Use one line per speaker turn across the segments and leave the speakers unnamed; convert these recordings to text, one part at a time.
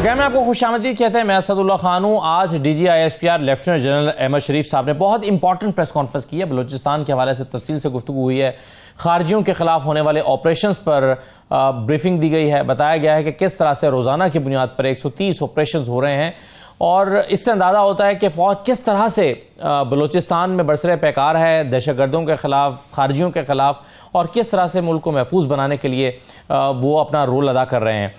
Programme में आपको खुशामदीद कहते हैं। मैं असदुल्ला खान हूँ। आज DGISPR लेफ्टिनेंट जनरल अहमद शरीफ साहब ने बहुत इंपॉर्टेंट प्रेस कॉन्फ्रेंस की है। बलूचिस्तान के हवाले से तफसील से गुफ्तगू हुई है। खारजियों के खिलाफ होने वाले ऑपरेशंस पर ब्रीफिंग दी गई है। बताया गया है कि किस तरह से रोजाना की बुनियाद पर 130 ऑपरेशंस हो रहे हैं और इससे अंदाजा होता है कि फौज किस तरह से बलूचिस्तान में बरसरे पैकार है दहशतगर्दों के खिलाफ, खारजियों के खिलाफ, और किस तरह से मुल्क को महफूज बनाने के लिए वो अपना रोल अदा कर रहे हैं।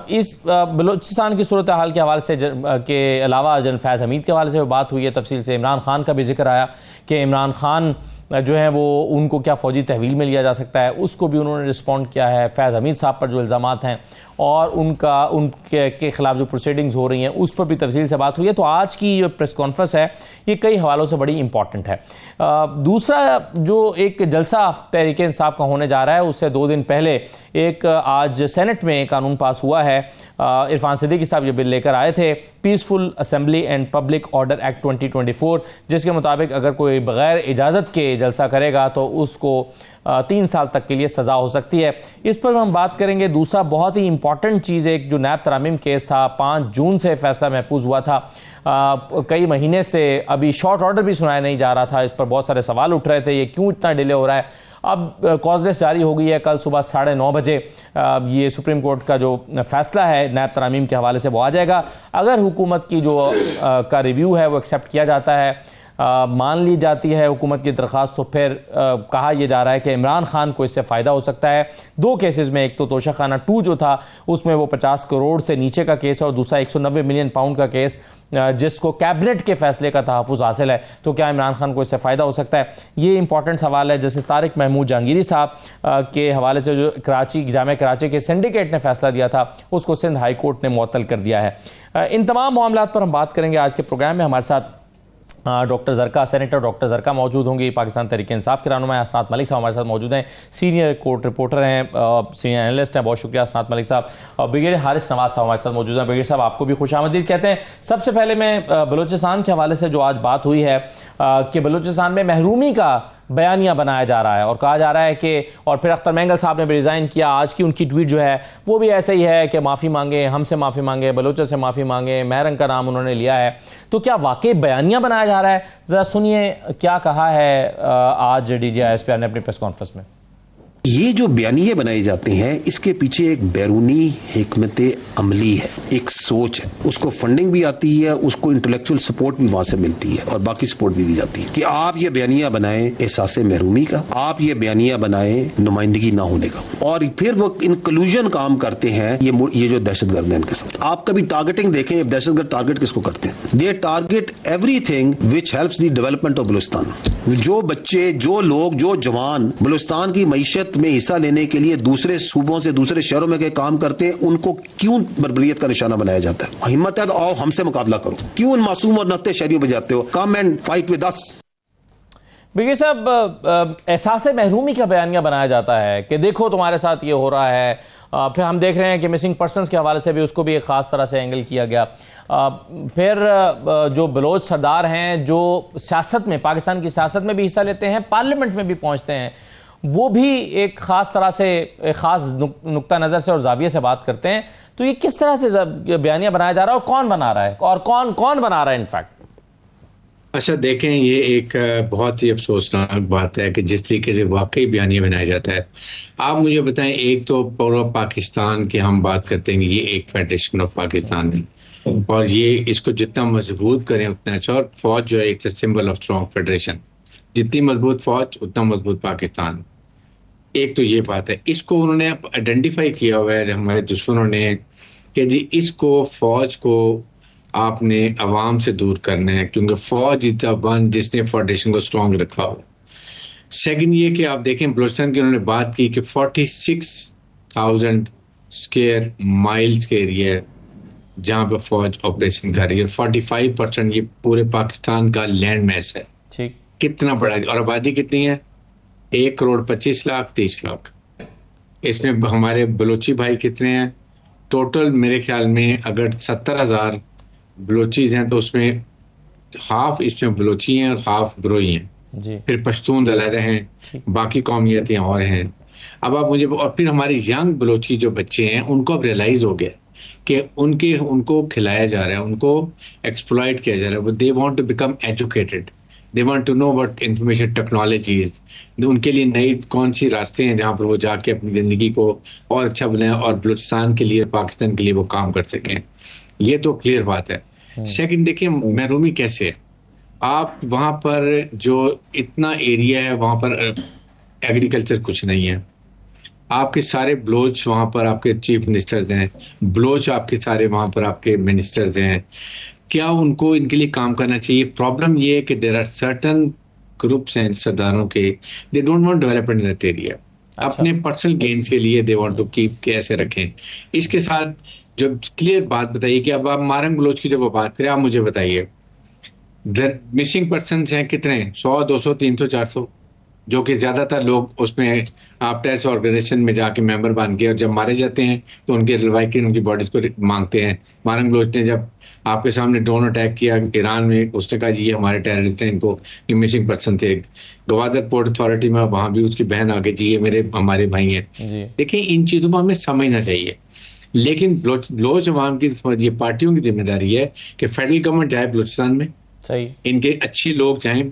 इस बलूचिस्तान की सूरत हाल के हवाले से के अलावा जनरल फैज़ हमीद के हवाले से बात हुई है। तफसील से इमरान खान का भी जिक्र आया कि इमरान खान जो है वो उनको क्या फ़ौजी तहवील में लिया जा सकता है, उसको भी उन्होंने रिस्पॉन्ड किया है। फैज़ हमीद साहब पर जो इल्ज़ामात हैं और उनके खिलाफ जो प्रोसीडिंग्स हो रही हैं उस पर भी तफसील से बात हुई है। तो आज की जो प्रेस कॉन्फ्रेंस है ये कई हवालों से बड़ी इंपॉर्टेंट है। दूसरा जो एक जलसा तहरीक इंसाफ का होने जा रहा है, उससे 2 दिन पहले एक आज सेनेट में कानून पास हुआ है। इरफान सिद्दीकी साहब ये बिल लेकर आए थे, peaceful assembly and public order act 2024, जिसके मुताबिक अगर कोई बगैर इजाज़त के जलसा करेगा तो उसको 3 साल तक के लिए सज़ा हो सकती है। इस पर हम बात करेंगे। दूसरा बहुत ही इंपॉर्टेंट चीज़, एक जो नैब तरामीम केस था, 5 जून से फैसला महफूज हुआ था। कई महीने से अभी शॉर्ट ऑर्डर भी सुनाया नहीं जा रहा था। इस पर बहुत सारे सवाल उठ रहे थे, ये क्यों इतना डिले हो रहा है। अब कॉजलेस जारी हो गई है। कल सुबह 9:30 बजे ये सुप्रीम कोर्ट का जो फैसला है नैब तरामीम के हवाले से वो आ जाएगा। अगर हुकूमत की जो का रिव्यू है वो एक्सेप्ट किया जाता है, मान ली जाती है हुकूमत की दरख्वास्त, तो फिर कहा यह जा रहा है कि इमरान खान को इससे फ़ायदा हो सकता है 2 केसेस में। एक तो तोशाखाना 2 जो था उसमें वो 50 करोड़ से नीचे का केस है और दूसरा 190 मिलियन पाउंड का केस जिसको कैबिनेट के फैसले का तहफ़्फ़ुज़ हासिल है। तो क्या इमरान खान को इससे फ़ायदा हो सकता है, ये इंपॉर्टेंट सवाल है। जस्टिस तारिक महमूद जहांगीरी साहब के हवाले से जो जामिया कराची के सिंडिकेट ने फैसला दिया था उसको सिंध हाई कोर्ट ने मुअत्तल कर दिया है। इन तमाम मामलात पर हम बात करेंगे आज के प्रोग्राम में। हमारे साथ डॉक्टर जरका, सेनेटर डॉक्टर जरका मौजूद होंगी। पाकिस्तान तहरीक इंसाफ के रहनुमा असनात मलिक साहब हमारे साथ मौजूद हैं, सीनियर कोर्ट रिपोर्टर हैं, सीनियर एनालिस्ट हैं। बहुत शुक्रिया असनात मलिक साहब। और ब्रिगेडियर हारिस नवाज साहब हमारे साथ मौजूद हैं। ब्रिगेडियर साहब आपको भी खुशामदीद कहते हैं। सबसे पहले मैं बलूचिस्तान के हवाले से जो आज बात हुई है कि बलूचिस्तान में महरूमी का बयानिया बनाया जा रहा है और कहा जा रहा है कि, और फिर अख्तर मेंगल साहब ने भी रिज़ाइन किया। आज की उनकी ट्वीट जो है वो भी ऐसे ही है कि माफ़ी मांगे, हमसे माफ़ी मांगे, बलोचों से माफ़ी मांगे, महरंग का नाम उन्होंने लिया है। तो क्या वाकई बयानिया बनाया जा रहा है? ज़रा सुनिए क्या कहा है आज DGISPR ने अपनी प्रेस कॉन्फ्रेंस में।
ये जो बयानिए बनाए जाते हैं इसके पीछे एक बैरूनी हिकमत अमली है, एक सोच है। उसको फंडिंग भी आती है, उसको इंटेलेक्चुअल सपोर्ट भी वहां से मिलती है और बाकी सपोर्ट भी दी जाती है कि आप ये बयानिया बनाएं एहसास महरूमी का, आप ये बयानिया बनाएं नुमाइंदगी ना होने का, और फिर वो इंक्लूजन काम करते हैं ये जो दहशतगर्द है इनके साथ। आप कभी टारगेटिंग देखें, दहशतगर्द टारगेट किसको करते हैं? दे target everything which helps the development of Balochistan. जो बच्चे, जो लोग, जो जवान बलूचिस्तान की मईशत में हिस्सा लेने के लिए दूसरे सूबों से, दूसरे शहरों में के काम करते हैं, उनको क्यों बर्बरियत का निशाना बनाया जाता है? हिम्मत है तो आओ हमसे मुकाबला करो। क्यों उन मासूम और नत्थे शहरियों पे जाते हो? Come and fight with us.
Brigadier साहब, एहसास महरूमी का बयानिया बनाया जाता है कि देखो तुम्हारे साथ ये हो रहा है। फिर हम देख रहे हैं कि मिसिंग पर्सनस के हवाले से भी उसको भी एक ख़ास तरह से एंगल किया गया। फिर जो बलोच सरदार हैं जो सियासत में, पाकिस्तान की सियासत में भी हिस्सा लेते हैं, पार्लियामेंट में भी पहुंचते हैं, वो भी एक ख़ास तरह से, एक ख़ास नुक्ता नज़र से और जाविये से बात करते हैं। तो ये किस तरह से बयानिया बनाया जा रहा है और कौन बना रहा है और कौन बना रहा है इनफैक्ट?
अच्छा देखें, ये एक बहुत ही अफसोसनाक बात है कि जिस तरीके से वाकई बयानिया बनाया जाता है। आप मुझे बताएं, एक तो पूरा पाकिस्तान की हम बात करते हैं, ये एक फेडरेशन ऑफ पाकिस्तान है और ये इसको जितना मजबूत करें उतना अच्छा। और फौज जो है एक सिंबल ऑफ स्ट्रॉन्ग फेडरेशन, जितनी मजबूत फौज उतना मजबूत पाकिस्तान। एक तो ये बात है, इसको उन्होंने आइडेंटिफाई किया हुआ है हमारे दुश्मनों ने कि जी इसको, फौज को आपने अवाम से दूर करना है, क्योंकि फौज इज द वन जिसने फेडरेशन को स्ट्रॉन्ग रखा हो। सेकंड ये कि आप देखें बलूचिस्तान की उन्होंने बात की कि 46,000 स्क्वायर माइल्स के एरिया जहां पे फौज ऑपरेशन कर रही है। 45% ये पूरे पाकिस्तान का लैंड मैस है।
ठीक,
कितना बड़ा है और आबादी कितनी है? 1,25,00,000 30 लाख। इसमें हमारे बलोची भाई कितने हैं? टोटल मेरे ख्याल में अगर 70,000 बलोचीज हैं तो उसमें हाफ इसमें बलोची हैं और हाफ ब्रोई हैं
जी।
फिर पश्तून दलाते हैं, बाकी कौमियतें और हैं। अब आप मुझे, और फिर हमारे यंग बलोची जो बच्चे हैं उनको अब रियलाइज हो गया कि उनको खिलाया जा रहा है, उनको एक्सप्लॉइट किया जा रहा है। They want to become educated, they want to know what information technologies, उनके लिए नई कौन सी रास्ते हैं जहां पर वो जाके अपनी जिंदगी को और अच्छा बनाएं और बलूचिस्तान के लिए, पाकिस्तान के लिए वो काम कर सकें। ये तो क्लियर बात है। सेकंड, देखिए महरूमी कैसे है। आप वहां पर जो इतना एरिया है वहां पर एग्रीकल्चर कुछ नहीं है। आपके सारे बलोच वहां पर आपके चीफ मिनिस्टर्स हैं, बलोच आपके सारे वहां पर आपके मिनिस्टर्स हैं। क्या उनको इनके लिए काम करना चाहिए? प्रॉब्लम ये है कि देयर आर सर्टन ग्रुप्स हैं सरदारों के, they don't want development in that area. अपने पर्सनल गेन्स के लिए दे वांट टू कीप कैसे रखें। इसके साथ जो क्लियर बात बताइए कि अब आप मारंग बलोच की जब वो बात करें, आप मुझे बताइए मिसिंग पर्सन हैं कितने? 100, 200, 300, 400, जो कि ज्यादातर लोग उसमें आप टेररिस्ट ऑर्गेनाइजेशन में जाके मेंबर बन गए और जब मारे जाते हैं तो उनके लवाकिन उनकी बॉडीज को मांगते हैं। मारंग बलोच ने जब आपके सामने ड्रोन अटैक किया ईरान में, उसने कहा ये हमारे टेररिस्ट हैं, इनको ये मिसिंग पर्सन थे। गवादर पोर्ट अथॉरिटी में वहां भी उसकी बहन आगे जी ये हमारे भाई हैं। देखिए इन चीजों को हमें समझना चाहिए, लेकिन बलोच अवाम की ये पार्टियों की जिम्मेदारी है कि फेडरल गवर्नमेंट जाए बलूचिस्तान में, सही इनके अच्छे लोग जाएं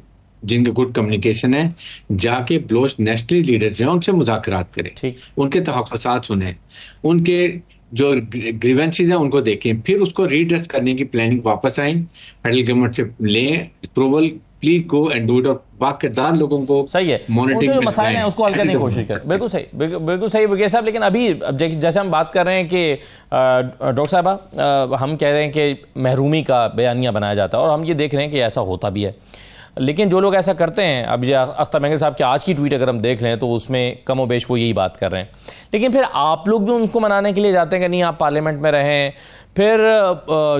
जिनके गुड कम्युनिकेशन है, जाके बलोच नेशनल लीडर जो है उनसे मुज़ाकरात करें, उनके तहफ़्फ़ुज़ात सुने, उनके जो ग्रीवेंसेस हैं उनको देखें, फिर उसको रीड्रेस करने की प्लानिंग वापस आए, फेडरल गवर्नमेंट से लें approval, please go and do it. और बाकिरदार लोगों को सही है मॉनिटरिंग जो मसाइल हैं उसको हल करने की कोशिश करें। बिल्कुल सही, बिल्कुल सही वकील साहब। लेकिन अभी जैसे हम बात कर रहे हैं कि डॉक्टर साहबा हम कह रहे हैं कि महरूमी का बयानिया बनाया जाता है और हम ये देख रहे हैं कि ऐसा होता भी है, लेकिन जो लोग ऐसा करते हैं, अब ये अख्तर मेंगल साहब की आज की ट्वीट अगर हम देख लें तो उसमें कम व बेश वो यही बात कर रहे हैं, लेकिन फिर आप लोग भी उनको मनाने के लिए जाते हैं कि नहीं आप पार्लियामेंट में रहें, फिर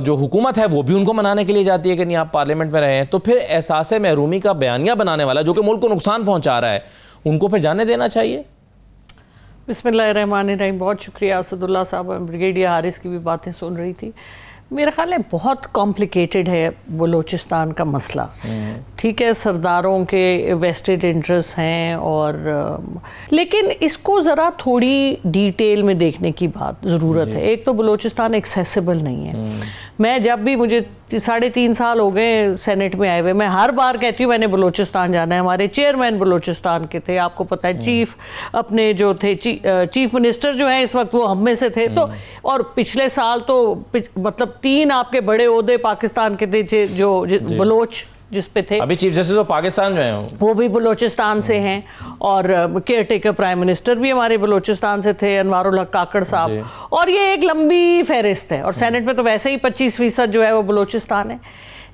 जो हुकूमत है वो भी उनको मनाने के लिए जाती है कि नहीं आप पार्लियामेंट में रहें, तो फिर एहसास महरूमी का बयानिया बनाने वाला जो कि मुल्क को नुकसान पहुँचा रहा है उनको फिर जाने देना चाहिए।
बिस्मिल्लाहिर्रहमानिर्रहीम। बहुत शुक्रिया असदुल्ला साहब। ब्रिगेडियर हारिस की भी बातें सुन रही थी। मेरा ख्याल है बहुत कॉम्प्लिकेटेड है बलूचिस्तान का मसला। ठीक है, सरदारों के वेस्टेड इंटरेस्ट हैं और लेकिन इसको ज़रा थोड़ी डिटेल में देखने की बात ज़रूरत है। एक तो बलूचिस्तान एक्सेसिबल नहीं है। मैं जब भी, मुझे 3.5 साल हो गए सेनेट में आए हुए, मैं हर बार कहती हूँ मैंने बलूचिस्तान जाना है। हमारे चेयरमैन बलूचिस्तान के थे, आपको पता है, चीफ अपने जो थे चीफ मिनिस्टर जो हैं इस वक्त वो हम में से थे। तो और पिछले साल तो मतलब 3 आपके बड़े ओहदे पाकिस्तान के थे जो बलोच जिस पे थे।
अभी चीफ जस्टिस ऑफ पाकिस्तान जो हैं
वो भी बलूचिस्तान से हैं और केयर टेकर प्राइम मिनिस्टर भी हमारे बलूचिस्तान से थे, अनवारुल हक काकड़ साहब। और ये एक लंबी फहरिस्त है और सेनेट में तो वैसे ही 25% जो है वो बलूचिस्तान है,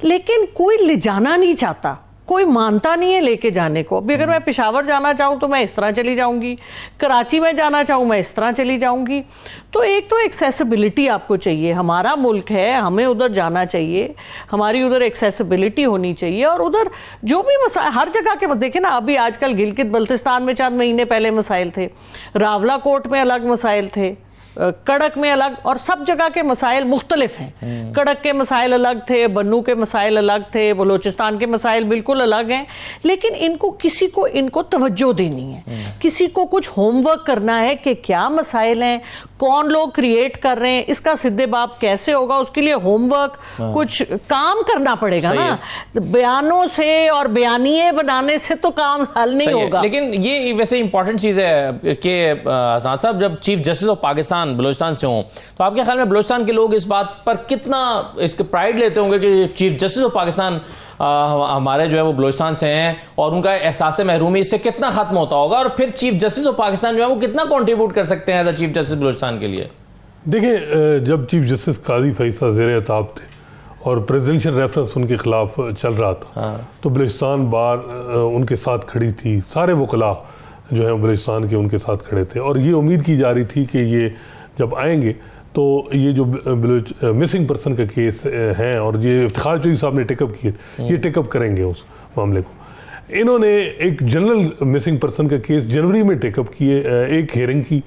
लेकिन कोई ले जाना नहीं चाहता, कोई मानता नहीं है लेके जाने को। अभी अगर मैं पेशावर जाना चाहूँ तो मैं इस तरह चली जाऊंगी, कराची में जाना चाहूँ मैं इस तरह चली जाऊंगी। तो एक तो एक्सेसिबिलिटी आपको चाहिए, हमारा मुल्क है, हमें उधर जाना चाहिए, हमारी उधर एक्सेसिबिलिटी होनी चाहिए। और उधर जो भी मसाइल हर जगह के देखे ना, अभी आजकल गिलगित बल्तिस्तान में चंद महीने पहले मसाइल थे, रावला कोट में अलग मसाइल थे, कड़क में अलग, और सब जगह के मसाइल मुख्तलिफ हैं। कड़क के मसाइल अलग थे, बन्नू के मसाइल अलग थे, बलूचिस्तान के मसाइल बिल्कुल अलग हैं। लेकिन इनको किसी को इनको तवज्जो देनी है, किसी को कुछ होमवर्क करना है कि क्या मसाइल हैं, कौन लोग क्रिएट कर रहे हैं, इसका सिद्धे बाप कैसे होगा, उसके लिए होमवर्क कुछ काम करना पड़ेगा ना। बयानों से और बयानिए बनाने से तो काम हल नहीं होगा।
लेकिन ये वैसे इंपॉर्टेंट चीज है कि हसन साहब जब chief justice of Pakistan Balochistan से हों तो आपके ख्याल में बलूचिस्तान के लोग इस बात पर कितना इसके प्राइड लेते होंगे कि चीफ जस्टिस ऑफ पाकिस्तान हमारे जो है वो बलूचिस्तान से हैं, और उनका एहसास महरूमी इससे कितना खत्म होता होगा, और फिर चीफ जस्टिस ऑफ पाकिस्तान जो है वो कितना कंट्रीब्यूट कर सकते हैं एज चीफ जस्टिस बलूचिस्तान के लिए?
देखिए, जब चीफ जस्टिस काजी फैसला ज़ेर एताब थे और प्रेसिडेंशियल रेफरेंस उनके खिलाफ चल रहा था, तो बलूचिस्तान बार उनके साथ खड़ी थी, सारे वकला जो है बलूचिस्तान के उनके साथ खड़े थे, और ये उम्मीद की जा रही थी कि ये जब आएंगे तो ये जो मिसिंग पर्सन का केस है और ये इफ्तिखार चौधरी साहब ने टेकअप किए, ये टेकअप करेंगे उस मामले को। इन्होंने एक जनरल मिसिंग पर्सन का केस जनवरी में टेकअप किए, एक हेयरिंग की,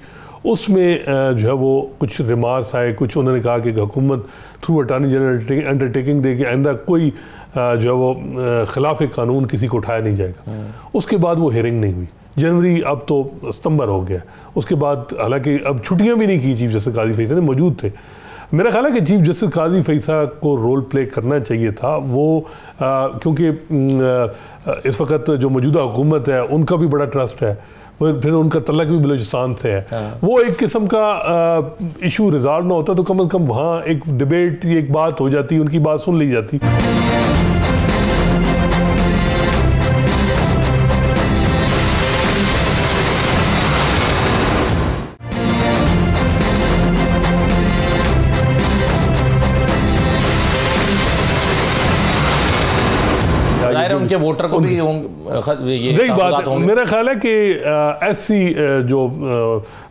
उसमें जो है वो कुछ रिमार्क्स आए, कुछ उन्होंने कहा कि हुकूमत थ्रू अटॉर्नी जनरल अंडरटेकिंग दे कि आइंदा कोई जो है वो खिलाफ कानून किसी को उठाया नहीं जाएगा। उसके बाद वो हेयरिंग नहीं हुई। जनवरी अब तो सितंबर हो गया, उसके बाद हालांकि अब छुट्टियां भी नहीं की, चीफ जस्टिस काजी फैसला ने मौजूद थे। मेरा ख्याल है कि चीफ जस्टिस काजी फैसा को रोल प्ले करना चाहिए था। वो क्योंकि इस वक्त जो मौजूदा हुकूमत है उनका भी बड़ा ट्रस्ट है, फिर उनका तल्लक भी बलूचिस्तान से है। वो एक किस्म का इशू रिजॉल्व ना होता तो कम से कम वहाँ एक डिबेट, एक बात हो जाती, उनकी बात सुन ली जाती।
उनके वोटर को भी ये
बात है। मेरा ख्याल है कि ऐसी जो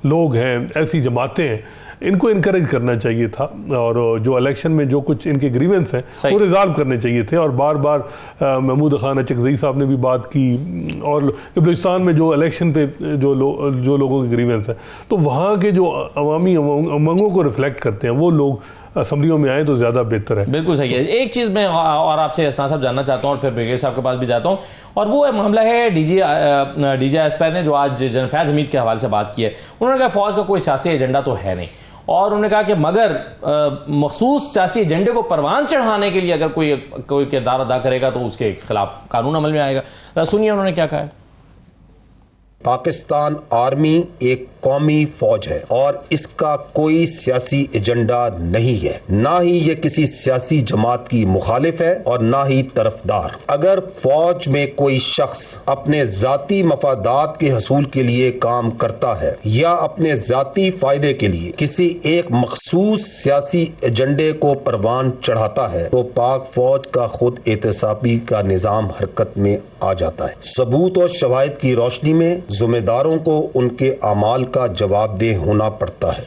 लोग हैं, ऐसी जमातें हैं, इनको इनकरेज करना चाहिए था और जो इलेक्शन में जो कुछ इनके ग्रीवेंस हैं वो रिजॉल्व करने चाहिए थे। और बार बार महमूद खान अचकज़ई साहब ने भी बात की और बलूचिस्तान में जो इलेक्शन पे जो लोगों के ग्रीवेंस हैं तो वहाँ के जो अवामी उमंगों को रिफ्लेक्ट करते हैं वो लोग असम्बलियों में आए तो ज्यादा बेहतर है।
बिल्कुल सही है। एक चीज मैं और आपसे एहसान साहब जानना चाहता हूँ और फिर ब्रिगेड साहब के पास भी जाता हूँ, और वो मामला है डीजी एस्पायर ने जो आज जनरल फैज हमीद के हवाले से बात की है। उन्होंने कहा फौज का कोई सियासी एजेंडा तो है नहीं, और उन्होंने कहा कि मगर मखसूस सियासी एजेंडे को परवान चढ़ाने के लिए अगर कोई किरदार अदा करेगा तो उसके खिलाफ कानून अमल में आएगा। सुनिए उन्होंने क्या कहा है।
पाकिस्तान आर्मी एक कौमी फौज है और इसका कोई सियासी एजेंडा नहीं है, ना ही ये किसी सियासी जमात की मुखालिफ है और ना ही तरफदार। अगर फौज में कोई शख्स अपने जाती मफादात के हसूल के लिए काम करता है या अपने जाती फायदे के लिए किसी एक मखसूस सियासी एजेंडे को परवान चढ़ाता है तो पाक फौज का खुद एहतसाबी का निजाम हरकत में आ जाता है। सबूत और शवाहिद की रोशनी में जिम्मेदारों को उनके अमाल का जवाबदेह होना पड़ता है।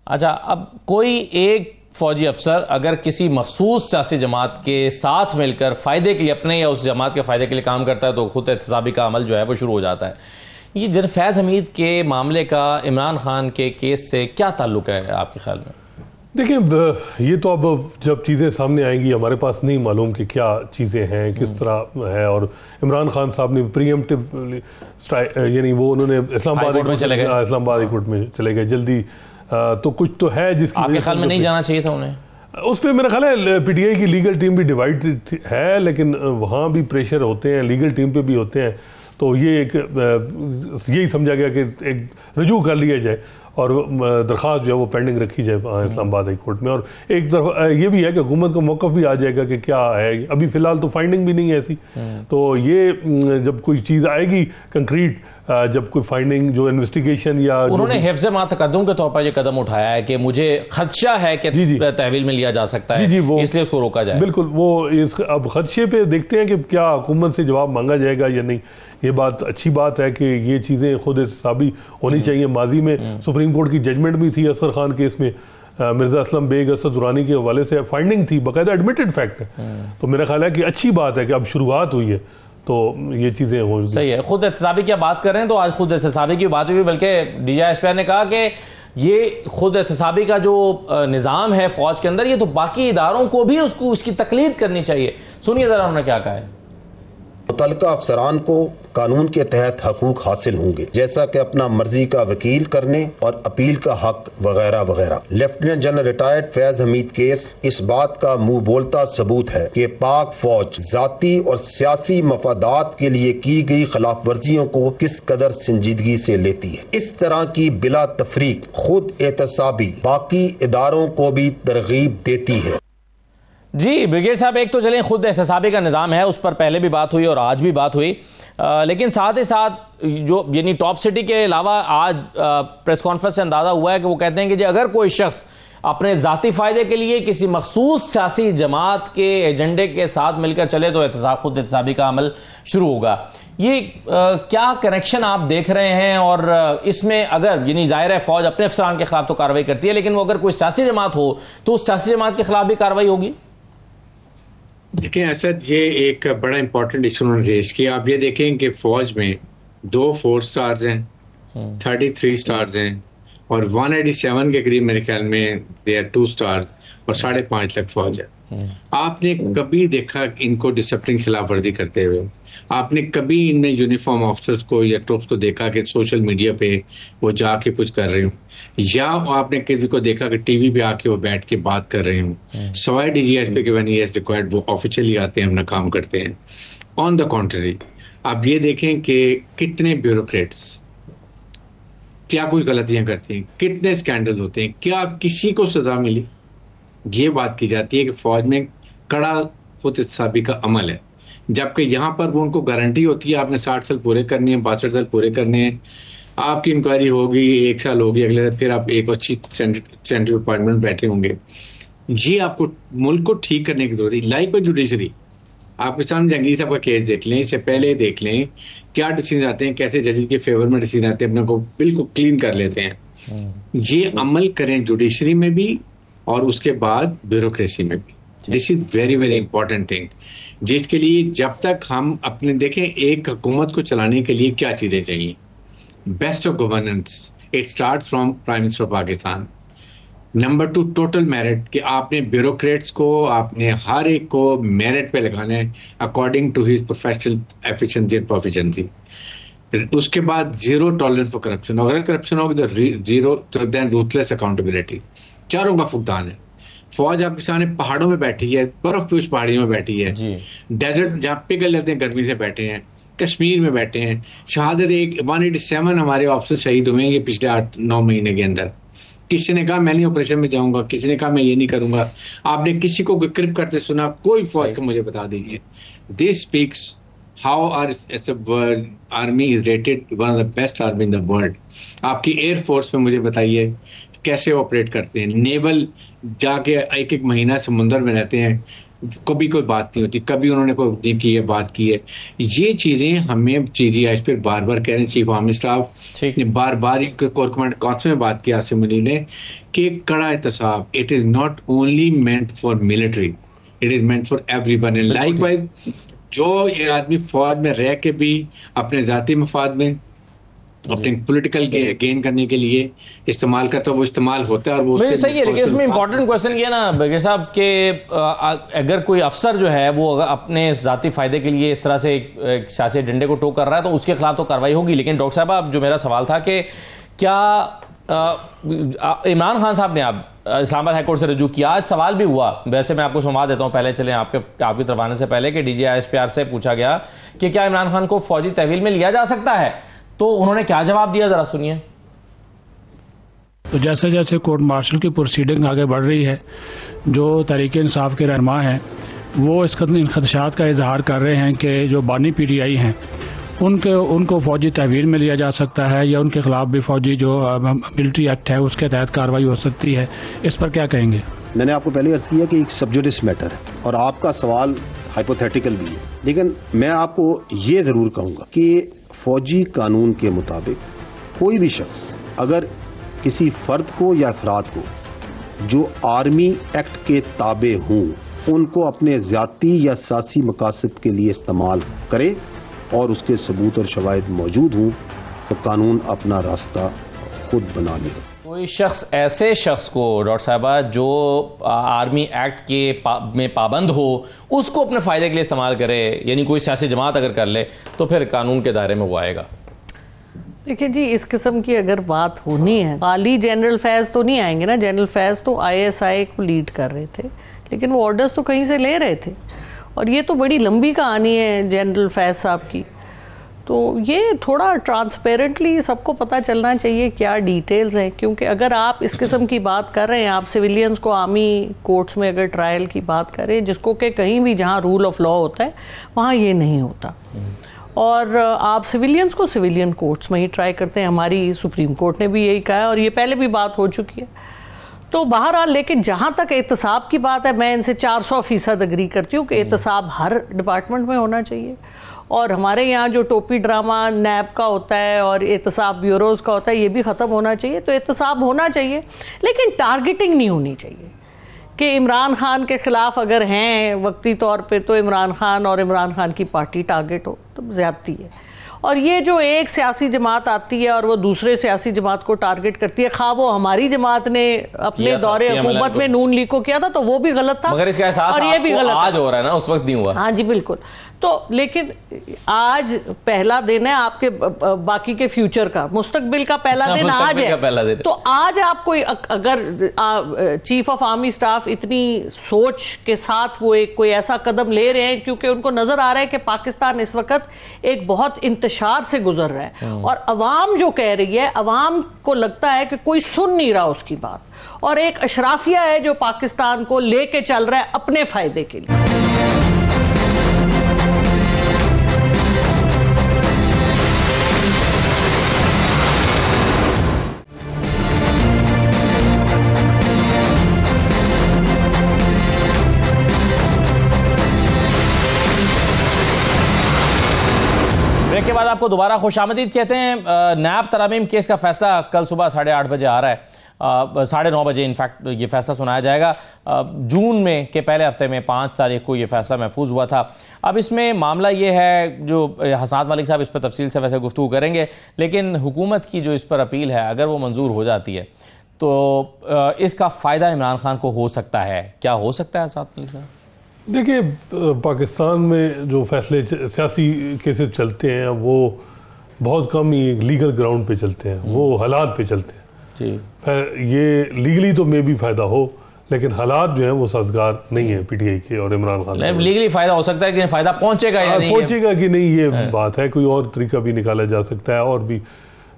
अच्छा, अब कोई एक फौजी अफसर अगर किसी मखसूस सियासी जमात के साथ मिलकर फायदे के लिए, अपने या उस जमात के फायदे के लिए काम करता है तो खुद एहतसाबी का अमल जो है वो शुरू हो जाता है। ये जनरल फैज हमीद के मामले का इमरान खान के केस से क्या ताल्लुक है आपके ख्याल में?
देखिए, ये तो अब जब चीज़ें सामने आएंगी, हमारे पास नहीं मालूम कि क्या चीज़ें हैं, किस तरह है। और इमरान खान साहब ने प्रीएम्प्टिव यानी वो उन्होंने इस्लामाबाद हाई कोर्ट में चले गए जल्दी, तो कुछ तो है जिसकी
आपके ख्याल में नहीं जाना चाहिए था उन्हें।
उस पर मेरा ख्याल है पीटीआई की लीगल टीम भी डिवाइड है, लेकिन वहाँ भी प्रेशर होते हैं, लीगल टीम पे भी होते हैं। तो ये यही समझा गया कि एक रुजू कर लिया जाए और दरख्वास्त जो है वो पेंडिंग रखी जाए इस्लामाबाद हाई कोर्ट में। और एक तरफ ये भी है कि हुकूमत को मौक़िफ़ भी आ जाएगा कि क्या है। अभी फ़िलहाल तो फाइंडिंग भी नहीं है ऐसी, तो ये जब कोई चीज़ आएगी कंक्रीट, जब कोई फाइंडिंग जो इन्वेस्टिगेशन या
उन्होंने हिफ्ज़ मातक़द्दुम के तौर पर यह कदम उठाया है कि मुझे खदशा है कि तहवील में लिया जा सकता है, इसलिए उसको रोका जाए।
बिल्कुल, वो अब खदशे पे देखते हैं कि क्या हुकूमत से जवाब मांगा जाएगा या नहीं। ये बात अच्छी बात है कि ये चीज़ें खुद एहतसाबी होनी चाहिए। माजी में सुप्रीम कोर्ट की जजमेंट भी थी असगर खान केस में, मिर्जा असलम बेग, असद दुरानी के हवाले से फाइंडिंग थी, बाकायदा एडमिटेड फैक्ट है। तो मेरा ख्याल है कि अच्छी बात है कि अब शुरुआत हुई है तो ये चीज़ें हो
सही है। खुद एहतसाबी की बात करें तो आज खुद एहतसाबी की बात हुई, बल्कि डीजी एस्पायर ने कहा कि ये खुद एहतसाबी का जो निज़ाम है फौज के अंदर, ये तो बाकी इदारों को भी उसकी तकलीद करनी चाहिए। सुनिए ज़रा उन्होंने क्या कहा है।
मुतल्लिका अफसरान को कानून के तहत हकूक हासिल होंगे, जैसा कि अपना मर्जी का वकील करने और अपील का हक वगैरह वगैरह। Lieutenant general retired Faiz Hamid case इस बात का मुंह बोलता सबूत है कि पाक फौज जाती और सियासी मफादात के लिए की गई खिलाफ वर्जियों को किस कदर संजीदगी से लेती है। इस तरह की बिला तफरीक खुद एहतसाबी बाकी इदारों को भी तरगीब देती है।
जी ब्रिगेड साहब, एक तो चलें खुद एहतसाबी का निज़ाम है, उस पर पहले भी बात हुई और आज भी बात हुई, लेकिन साथ ही साथ जो यानी टॉप सिटी के अलावा आज प्रेस कॉन्फ्रेंस से अंदाज़ा हुआ है कि वो कहते हैं कि अगर कोई शख्स अपने ज़ाती फ़ायदे के लिए किसी मखसूस सियासी जमात के एजेंडे के साथ मिलकर चले तो खुद एहतसाबी का अमल शुरू होगा। ये क्या कनेक्शन आप देख रहे हैं? और इसमें अगर यानी जाहिर है फौज अपने अफसरान के खिलाफ तो कार्रवाई करती है, लेकिन वो अगर कोई सियासी जमात हो तो उस सियासी जमात के खिलाफ भी कार्रवाई होगी?
देखिए असद, ये एक बड़ा इंपॉर्टेंट इशू उन्होंने रेज किया। आप ये देखें कि फौज में 2 4 स्टार्स हैं, 33 स्टार्स हैं और 187 के करीब मेरे ख्याल में दे आर 2 स्टार्स और 5.5 लाख फौज है। आपने कभी देखा इनको डिसिप्लिन खिलाफ वर्जी करते हुए? आपने कभी इनमें यूनिफॉर्म ऑफिसर्स को या ट्रूप्स को देखा कि सोशल मीडिया पे वो जाके कुछ कर रहे हो, या आपने किसी को देखा कि टीवी पे आके वो बैठ के बात कर रहे हो? सवाई डीजीएसपी के व्हेन ही इज रिक्वायर्ड वो ऑफिशियली आते हैं, अपना काम करते हैं। ऑन द कॉन्ट्ररी आप ये देखें कि कितने ब्यूरोक्रेट्स क्या कोई गलतियां करती हैं, कितने स्कैंडल होते हैं, क्या किसी को सजा मिली? ये बात की जाती है कि फौज में कड़ा खुद-इत्साबी का अमल है, जबकि यहाँ पर वो उनको गारंटी होती है आपने 60 साल पूरे करने हैं, 62 साल पूरे करने हैं, आपकी इंक्वायरी होगी, 1 साल होगी, अगले फिर आप एक अच्छी सेंट्रल डिपार्टमेंट बैठे होंगे। ये आपको मुल्क को ठीक करने की जरूरत है। लाइक बाय जुडिशरी, आपके सामने जहांगीर साहब का केस देख लें, इससे पहले देख लें क्या डिसीजन आते हैं, कैसे जजेस के फेवर में डिसीजन आते हैं, अपने को बिल्कुल क्लीन कर लेते हैं। ये अमल करें जुडिशरी में भी और उसके बाद ब्यूरोक्रेसी में भी। This is very very important thing, जिसके लिए जब तक हम अपने देखें एक हुकूमत को चलाने के लिए क्या चीजें चाहिए। Best of governance it starts from prime minister of Pakistan. Number 2 total merit, कि आपने ब्यूरोक्रेट्स को, आपने हर एक को मेरिट पे लगाना है according to his professional efficiency and proficiency. उसके बाद जीरो टॉलरेंस फॉर करप्शन, अगर करप्शन होगी तो जीरो, तो देन रूथलेस अकाउंटेबिलिटी, चारों का फुकदान है। फौज आपके सामने पहाड़ों में बैठी है, बर्फ की उस पहाड़ियों में बैठी है, डेजर्ट जहाँ पिघल जाते हैं गर्मी से बैठे हैं, कश्मीर में बैठे हैं। शहादत 187 हमारे ऑफिसर शहीद हुए हैं ये पिछले 8-9 महीने के अंदर। किसी ने कहा मैं नहीं ऑपरेशन में जाऊंगा, किसी ने कहा मैं ये नहीं करूंगा। आपने किसी को क्रिप करते सुना? कोई फौज को मुझे बता दीजिए। This speaks how our army is rated one of the best army in the world. आपकी एयरफोर्स में मुझे बताइए कैसे ऑपरेट करते हैं। नेवल जाके एक महीना समुद्र में रहते हैं, कभी कोई बात नहीं होती, कभी उन्होंने कोई की है बात की है। ये चीजें हमें CGI पे बार बार कह रहे हैं, चीफ आर्मी स्टाफ ने बार बार कोर कमांड काउंसिल में बात की आसिम मुनीर ने कि कड़ा एहतसाब, it is not only meant for military, it is meant for everyone. And likewise जो ये आदमी फौज में रह के भी अपने जाती मफाद में अपने पॉलिटिकल गेन करने के लिए इस्तेमाल करता है, वो इस्तेमाल होता है। और वो
सही है, लेकिन उसमें इंपॉर्टेंट क्वेश्चन ये ना बगैर साहब के अगर कोई अफसर जो है वो अपने जाती फायदे के लिए इस तरह से एक सियासी डंडे को टोक कर रहा है तो उसके खिलाफ तो कार्रवाई होगी। लेकिन डॉक्टर साहब अब जो मेरा सवाल था कि क्या इमरान खान साहब ने अब इस्लामाबाद हाईकोर्ट से रजू किया, आज सवाल भी हुआ, वैसे मैं आपको सुना देता हूं, पहले चले आपकी तरफ आने से पहले कि DGI-ISPR से पूछा गया कि क्या इमरान खान को फौजी तहवील में लिया जा सकता है, तो उन्होंने क्या जवाब दिया, जरा सुनिए।
तो जैसे जैसे कोर्ट मार्शल की प्रोसीडिंग आगे बढ़ रही है, जो तहरीक इंसाफ के रहनुमा हैं वो इन खदशात का इजहार कर रहे हैं कि जो बानी PTI हैं उनको फौजी तहवील में लिया जा सकता है या उनके खिलाफ भी फौजी जो मिलिट्री एक्ट है उसके तहत कार्रवाई हो सकती है। इस पर क्या कहेंगे?
मैंने आपको पहले अर्ज किया कि एक सबजुडिस मैटर है और आपका सवाल हाइपोथेटिकल भी है, लेकिन मैं आपको ये जरूर कहूंगा कि फौजी कानून के मुताबिक कोई भी शख्स अगर किसी फर्द को या अफराद को जो आर्मी एक्ट के ताबे हों उनको अपने ज़ाती या सियासी मकासद के लिए इस्तेमाल करे और उसके सबूत और शवाहिद मौजूद हों तो कानून अपना रास्ता खुद बना लेगा।
कोई शख्स ऐसे शख्स को डॉक्टर साहबा जो आर्मी एक्ट के में पाबंद हो उसको अपने फायदे के लिए इस्तेमाल करे, यानी कोई सियासी जमात अगर कर ले तो फिर कानून के दायरे में वो आएगा।
देखिए जी, इस किस्म की अगर बात होनी है, खाली जनरल फैज तो नहीं आएंगे ना। जनरल फैज तो ISI को लीड कर रहे थे, लेकिन वो ऑर्डर्स तो कहीं से ले रहे थे और ये तो बड़ी लंबी कहानी है जनरल फैज साहब की। तो ये थोड़ा ट्रांसपेरेंटली सबको पता चलना चाहिए क्या डिटेल्स हैं, क्योंकि अगर आप इस किस्म की बात कर रहे हैं, आप सिविलियंस को आर्मी कोर्ट्स में अगर ट्रायल की बात करें, जिसको कि कहीं भी जहां रूल ऑफ लॉ होता है वहां ये नहीं होता, और आप सिविलियंस को सिविलियन कोर्ट्स में ही ट्राई करते हैं। हमारी सुप्रीम कोर्ट ने भी यही कहा है और ये पहले भी बात हो चुकी है। तो बहरहाल, लेकिन जहां तक एहतसाब की बात है, मैं इनसे 400% एग्री करती हूँ कि एहतसाब हर डिपार्टमेंट में होना चाहिए। और हमारे यहाँ जो टोपी ड्रामा नैब का होता है और एहतसाब ब्यूरोज का होता है, ये भी ख़त्म होना चाहिए। तो एहतसाब होना चाहिए, लेकिन टारगेटिंग नहीं होनी चाहिए कि इमरान खान के खिलाफ अगर हैं वक्ती तौर पे तो इमरान खान और इमरान खान की पार्टी टारगेट हो, तो ज़्यादती है। और ये जो एक सियासी जमात आती है और वो दूसरे सियासी जमात को टारगेट करती है, खा वो हमारी जमात ने अपने दौरे हुकूमत में नून लीग को किया था तो वो भी गलत था,
मगर इसका एहसास
और ये भी गलत
आज हो रहा है ना, उस वक्त नहीं हुआ।
हाँ जी बिल्कुल। तो लेकिन आज पहला दिन है आपके बाकी के फ्यूचर का, मुस्तकबिल का पहला दिन आज है। तो आज आप कोई अगर चीफ ऑफ आर्मी स्टाफ इतनी सोच के साथ वो एक कोई ऐसा कदम ले रहे हैं, क्योंकि उनको नजर आ रहा है कि पाकिस्तान इस वक्त एक बहुत इंतशार से गुजर रहा है और अवाम जो कह रही है, अवाम को लगता है कि कोई सुन नहीं रहा उसकी बात, और एक अशराफिया है जो पाकिस्तान को लेके चल रहा है अपने फायदे के लिए।
ब्रेक के बाद आपको दोबारा खुशामदीद कहते हैं। नायब तरामीम केस का फैसला कल सुबह 8:30 बजे आ रहा है, 9:30 बजे इनफैक्ट ये फैसला सुनाया जाएगा। जून में के पहले हफ्ते में 5 तारीख को ये फैसला महफूज हुआ था। अब इसमें मामला ये है, जो हसनात मलिक साहब इस पर तफसील से वैसे गुफ्तगू करेंगे, लेकिन हुकूमत की जो इस पर अपील है अगर वो मंजूर हो जाती है तो इसका फ़ायदा इमरान खान को हो सकता है। क्या हो सकता है हसनात मलिक साहब?
देखिए, पाकिस्तान में जो फैसले सियासी केसेस चलते हैं वो बहुत कम ही लीगल ग्राउंड पे चलते हैं, वो हालात पे चलते हैं जी। ये लीगली तो मे भी फायदा हो, लेकिन हालात जो है वो साजगार नहीं है पीटीआई के और इमरान खान।
लीगली फायदा हो सकता है, लेकिन फायदा पहुंचेगा या नहीं,
पहुंचेगा कि नहीं ये बात है। कोई और तरीका भी निकाला जा सकता है और भी।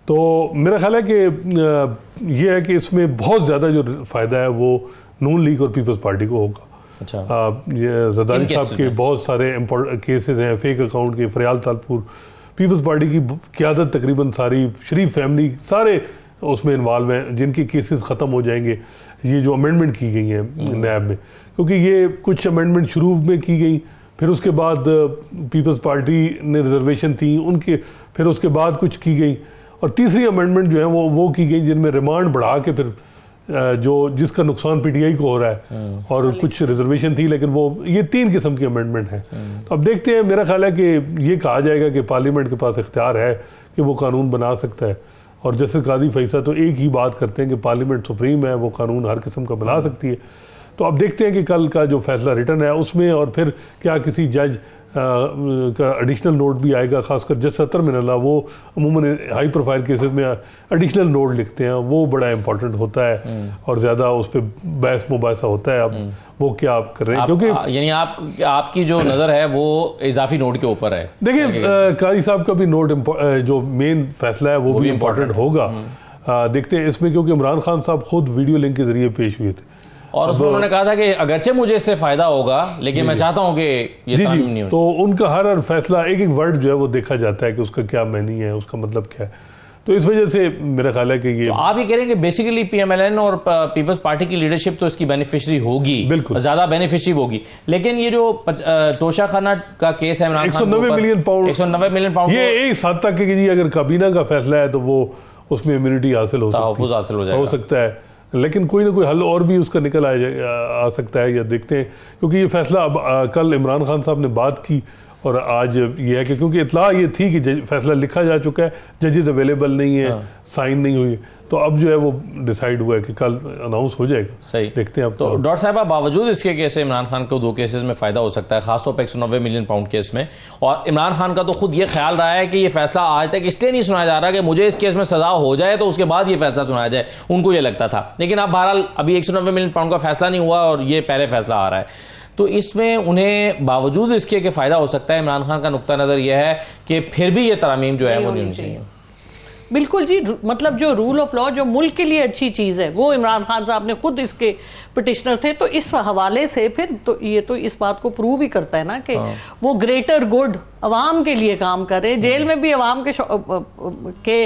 तो मेरा ख्याल है कि ये है कि इसमें बहुत ज्यादा जो फायदा है वो नून लीग और पीपल्स पार्टी को होगा।
अच्छा,
ये जरदारी साहब के बहुत सारे केसेस हैं, फेक अकाउंट के, फरियाल तालपुर, पीपल्स पार्टी की क़यादत तकरीबन सारी, शरीफ फैमिली सारे उसमें इन्वॉल्व हैं, जिनके केसेस ख़त्म हो जाएंगे ये जो अमेंडमेंट की गई हैं नैब में। क्योंकि ये कुछ अमेंडमेंट शुरू में की गई, फिर उसके बाद पीपल्स पार्टी ने रिजर्वेशन थी उनके, फिर उसके बाद कुछ की गई, और तीसरी अमेंडमेंट जो है वो की गई जिनमें रिमांड बढ़ा के फिर जो जिसका नुकसान पीटीआई को हो रहा है, और कुछ रिजर्वेशन थी, लेकिन वो ये 3 किस्म की अमेंडमेंट है। तो अब देखते हैं, मेरा ख्याल है कि ये कहा जाएगा कि पार्लियामेंट के पास इख्तियार है कि वो कानून बना सकता है, और जस्टिस कादी फैसला तो एक ही बात करते हैं कि पार्लियामेंट सुप्रीम है, वो कानून हर किस्म का बना सकती है। तो अब देखते हैं कि कल का जो फैसला रिटर्न है उसमें, और फिर क्या किसी जज का एडिशनल नोट भी आएगा, खासकर जज सतर मिनल्ला, वो अमूमन हाई प्रोफाइल केसेस में एडिशनल नोट लिखते हैं, वो बड़ा इंपॉर्टेंट होता है और ज़्यादा उस पर बहस मुबासा होता है। अब वो क्या आप कर रहे हैं, क्योंकि
यानी आपकी जो नज़र है वो इजाफी नोट के ऊपर है।
देखिए, कारी साहब का भी नोट जो मेन फैसला है वो भी इम्पोर्टेंट होगा। देखते हैं इसमें, क्योंकि इमरान खान साहब खुद वीडियो लिंक के जरिए पेश हुए थे
और उसमें उन्होंने कहा था कि अगरचे मुझे इससे फायदा होगा, लेकिन मैं चाहता हूं कि ये तामीम नहीं हो।
तो उनका हर फैसला, एक एक वर्ड जो है वो देखा जाता है कि उसका क्या मैनी है, उसका मतलब क्या है। तो इस वजह से मेरा ख्याल है कि ये,
तो आप ही कह रहे हैं कि बेसिकली पीएमएलएन और पीपल्स पार्टी की लीडरशिप तो इसकी बेनिफिशियरी होगी,
बिल्कुल
ज्यादा बेनिफिशियरी होगी, लेकिन ये जो तोशाखाना का केस है Imran Khan,
190 million pound,
190 million pound,
ये एक हद तक कि जी अगर काबीना का फैसला है तो वो उसमें इम्यूनिटी हासिल हो सकता है, लेकिन कोई ना कोई हल और भी उसका निकल आ सकता है, या देखते हैं। क्योंकि ये फैसला अब कल इमरान खान साहब ने बात की, और आज ये है कि क्योंकि इतला ये थी कि फैसला लिखा जा चुका है, जजेस अवेलेबल नहीं है, साइन नहीं हुई, तो अब जो है वो डिसाइड हुआ है कि कल अनाउंस हो जाएगा।
सही,
देखते हैं अब।
तो डॉक्टर साहब, बावजूद इसके केस इमरान खान को 2 केसेस में फायदा हो सकता है, खासतौर पर 190 मिलियन पाउंड केस में, और इमरान खान का तो खुद ये ख्याल रहा है कि ये फैसला आज तक इसलिए नहीं सुनाया जा रहा कि मुझे इस केस में सजा हो जाए तो उसके बाद ये फैसला सुनाया जाए, उनको ये लगता था। लेकिन अब बहरहाल अभी 190 मिलियन पाउंड का फैसला नहीं हुआ और ये पहले फैसला आ रहा है, तो इसमें उन्हें बावजूद इसके कि फायदा हो सकता है, इमरान खान का नुक्ता नजर यह है कि फिर भी ये तरमीम जो है वो नहीं होनी चाहिए।
बिल्कुल जी, मतलब जो रूल ऑफ लॉ जो मुल्क के लिए अच्छी चीज़ है, वो इमरान खान साहब ने खुद इसके पिटिशनर थे, तो इस हवाले से फिर तो ये तो इस बात को प्रूव ही करता है ना कि वो ग्रेटर गुड अवाम के लिए काम कर रहे हैं। जेल में भी अवाम के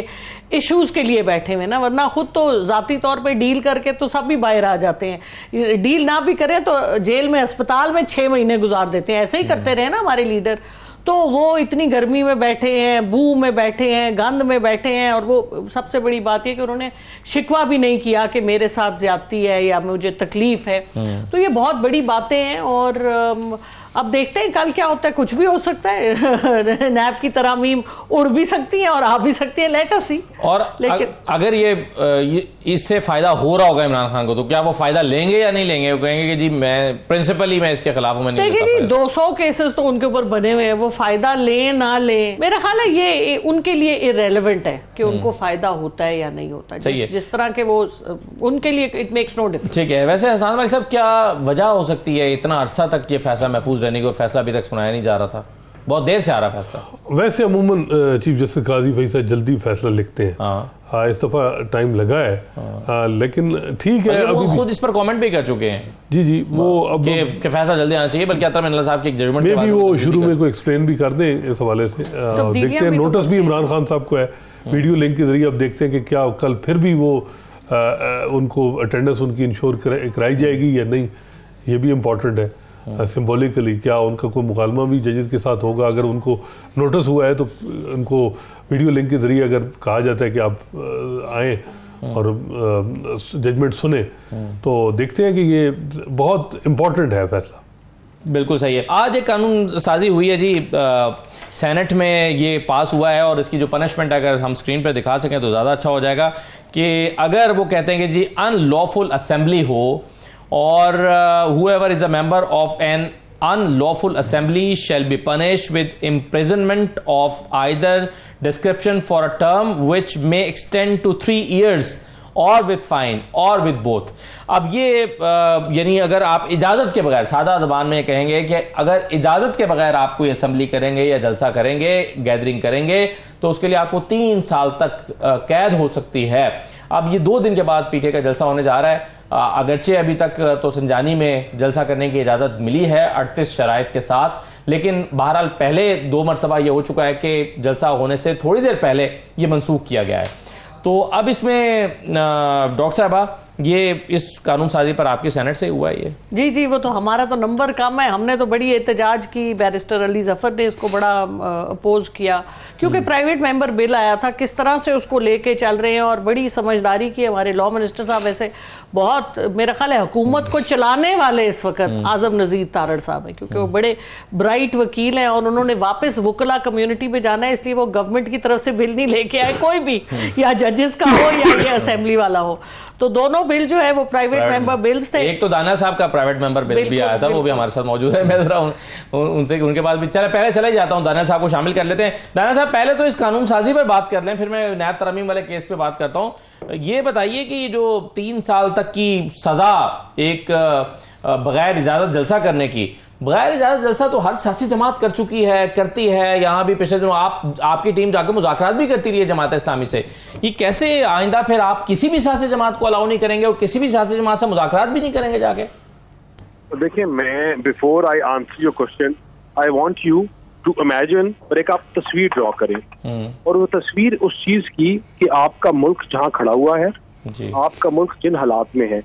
इश्यूज के लिए बैठे हुए ना, वरना खुद तो जाती तौर पे डील करके तो सब भी बाहर आ जाते हैं, डील ना भी करें तो जेल में, अस्पताल में 6 महीने गुजार देते हैं। ऐसे ही करते रहे ना हमारे लीडर, तो वो इतनी गर्मी में बैठे हैं, बू में बैठे हैं, गंद में बैठे हैं, और वो सबसे बड़ी बात यह कि उन्होंने शिकवा भी नहीं किया कि मेरे साथ ज्यादती है या मुझे तकलीफ है। तो ये बहुत बड़ी बातें हैं, और अब देखते हैं कल क्या होता है, कुछ भी हो सकता है। नैब की तरह मीम उड़ भी सकती है और आ भी सकती है, लेट अस सी।
और लेकिन अगर ये इससे फायदा हो रहा होगा इमरान खान को, तो क्या वो फायदा लेंगे या नहीं लेंगे? वो कहेंगे कि जी मैं प्रिंसिपली मैं इसके खिलाफ हूं,
देखिए जी 200 केसेस तो उनके ऊपर बने हुए हैं, वो फायदा ले ना ले, मेरा ख्याल है ये उनके लिए इररेलेवेंट है कि उनको फायदा होता है या नहीं होता। जिस तरह के वो उनके लिए इट मेक्स नो डिफरेंस।
ठीक है, वैसे हसन भाई साहब क्या वजह हो सकती है इतना अरसा तक ये फैसला महफूज रहने की, और फैसला अभी तक सुनाया नहीं जा रहा था, बहुत देर से आ रहा फैसला?
वैसे अमूमन चीफ जस्टिस काजी फैसद जल्दी फैसला लिखते हैं, इस दफा टाइम लगा है, लेकिन ठीक है।
वो खुद इस पर कमेंट भी कर चुके हैं
जी वो अब
कि फैसला जल्दी आना चाहिए, बल्कि अतर साहब की एक जजमेंट
में भी वो शुरू में कोई एक्सप्लेन भी कर दें इस हवाले से। देखते हैं, नोटिस भी इमरान खान साहब को है वीडियो लिंक के जरिए। अब देखते हैं कि क्या कल फिर भी वो उनको अटेंडेंस उनकी इंश्योर कराई जाएगी या नहीं, ये भी इम्पोर्टेंट है। सिंबॉलिकली क्या उनका कोई मुकालमा भी जजेस के साथ होगा? अगर उनको नोटिस हुआ है तो उनको वीडियो लिंक के जरिए अगर कहा जाता है कि आप आए और जजमेंट सुने, तो देखते हैं कि ये बहुत इम्पोर्टेंट है फैसला।
बिल्कुल सही है। आज एक कानून साजी हुई है जी, सेनेट में ये पास हुआ है, और इसकी जो पनिशमेंट अगर हम स्क्रीन पर दिखा सकें तो ज़्यादा अच्छा हो जाएगा। कि अगर वो कहते हैं कि जी अनलॉफुल असेंबली हो, और whoever is a member of an unlawful assembly shall be punished with imprisonment of either description for a term which may extend to 3 years और विद फाइन और विद बोथ। अब ये यानी अगर आप इजाज़त के बगैर, सादा ज़बान में कहेंगे कि अगर इजाज़त के बगैर आप कोई असेंबली करेंगे या जलसा करेंगे, गैदरिंग करेंगे, तो उसके लिए आपको 3 साल तक कैद हो सकती है। अब ये 2 दिन के बाद पीटीआई का जलसा होने जा रहा है। अगरचे अभी तक तो संजानी में जलसा करने की इजाज़त मिली है 38 शराइत के साथ, लेकिन बहरहाल पहले 2 मरतबा ये हो चुका है कि जलसा होने से थोड़ी देर पहले ये मनसूख किया गया है। तो अब इसमें डॉक्टर साहबा, ये इस कानून साजी पर आपके सेनेट से हुआ है ये?
जी वो तो हमारा तो नंबर कम है, हमने तो बड़ी एहतजाज की, बैरिस्टर अली जफर ने इसको बड़ा अपोज किया, क्योंकि प्राइवेट मेंबर बिल आया था, किस तरह से उसको लेके चल रहे हैं, और बड़ी समझदारी की हमारे लॉ मिनिस्टर साहब। वैसे बहुत मेरा ख्याल है हुकूमत को चलाने वाले इस वक्त आजम नजीर तारड़ साहब है, क्योंकि वो बड़े ब्राइट वकील हैं, और उन्होंने वापस वकला कम्युनिटी में जाना है, इसलिए वो गवर्नमेंट की तरफ से बिल नहीं लेके आए कोई भी, या जजेस का हो या ये असेंबली वाला हो। तो दोनों बिल जो है वो प्राइवेट मेंबर बिल्स थे।
एक तो दाना साहब का प्राइवेट मेंबर बिल भी आया था, वो भी हमारे साथ मौजूद है। मैं जरा उनसे उनके पास भी पहले चले जाता हूं, दाना साहब को शामिल कर लेते हैं। दाना साहब, पहले तो इस कानून साजी पर बात कर लें, फिर मैं नैब तरमीम वाले केस पे बात करता हूं। ये बताइए कि जो 3 साल तक की सजा एक बगैर इजाजत जलसा करने की, बगैर इजाजत जलसा तो हर सियासी जमात कर चुकी है, करती है। यहाँ भी पिछले दिनों आपकी टीम जाकर मुज़ाकरात भी करती रही है जमात इस्लामी से। ये कैसे आइंदा फिर आप किसी भी सियासी जमात को अलाउ नहीं करेंगे और किसी भी सियासी जमात से मुज़ाकरात भी नहीं करेंगे जाके?
देखिए, मैं before I answer your question, I want you to imagine, और एक आप तस्वीर ड्रॉ करें, और वो तस्वीर उस चीज की कि आपका मुल्क जहाँ खड़ा हुआ है, आपका मुल्क जिन हालात में है,